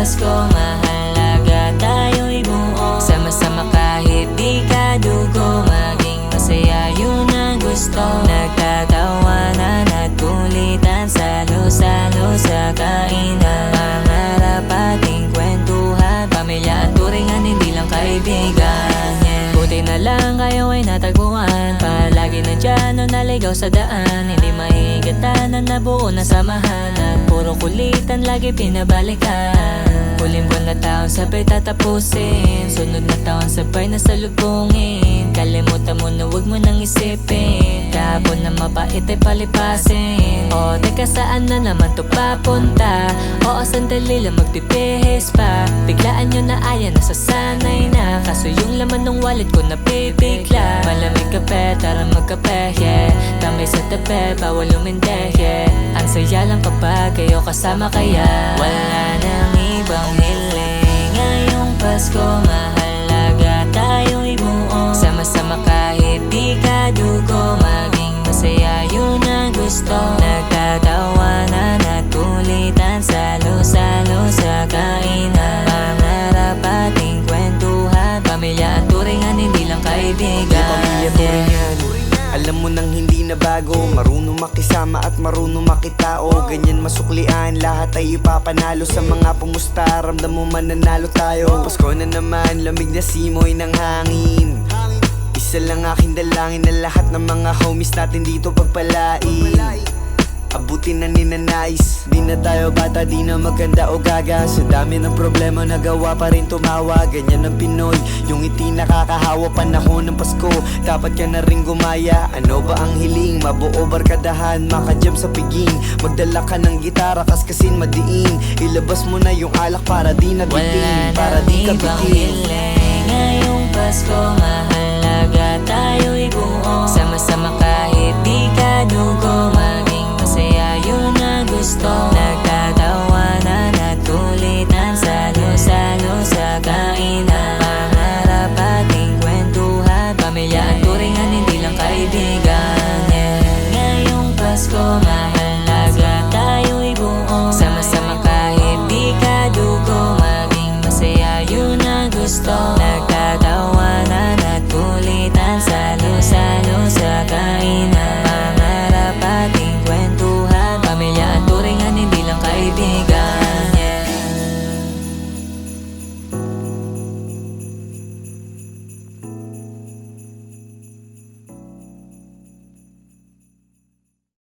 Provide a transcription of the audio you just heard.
Pasko, mahalaga tayo'y buo. Sama-sama kahit di ka dugo, maging masaya yun ang gusto. Nagtatawanan at kulitan, salo-salo sa kainan. Pangarap ating kwentuhan, pamilya at turingan, hindi lang kaibigan. Buti na lang kayo ay natagpuan, palagi nandyan o naligaw sa daan. Hindi mahigatan na nabuo na samahan, at puro kulitan lagi pinabalikan. Huling buwan na taon sabay tatapusin, sunod na taon sabay nasalubungin. Kalimutan mo na wag mo nang isipin, kahapon na mabait ay palipasin. O teka, saan na naman to papunta? Oo, sandali lang magpipihis pa. Biglaan yun na ayan, nasasanay na. Kaso yung laman ng wallet ko napipigla. Malamig kape, tara magkape, yeah. Tambay sa tabi, bawal uminde, yeah. Ang saya lang kapag kayo kasama, kaya wala nang ibang hiling. Ngayong Pasko, mahalaga tayo'y buo. Sama-sama kahit di ka dugo, maging masaya yun ang gusto. Nagtatawanan at kulitan, salo-salo sa kainan. Pangarap ating kwentuhan, pamilya at turingan, hindi lang kaibigan. Pamilya, turingan, alam mo nang hindi na bago. Marunong makisama at marunong makitao. Ganyan masuklian, lahat ay ipapanalo. Sa mga pumusta, ramdam mo mananalo tayo. Pasko na naman, lamig na simoy ng hangin. Isa lang aking dalangin, na lahat ng mga homies natin dito pagpalain. Abutin na ninanais, di na tayo bata, di na maganda o gaga. Sa dami ng problema, nagawa pa rin tumawa. Ganyan ang Pinoy, yung ngiti nakakahawa. Panahon ng Pasko, dapat ka na rin gumaya. Ano ba ang hiling? Mabuo barkadahan, makajam sa piging. Magdala ka ng gitara, kaskasin madiin. Ilabas mo na yung alak para di nabitin, para di ka bitin. Ngayong Pasko, mahalaga tayo'y buo. Sama-sama ka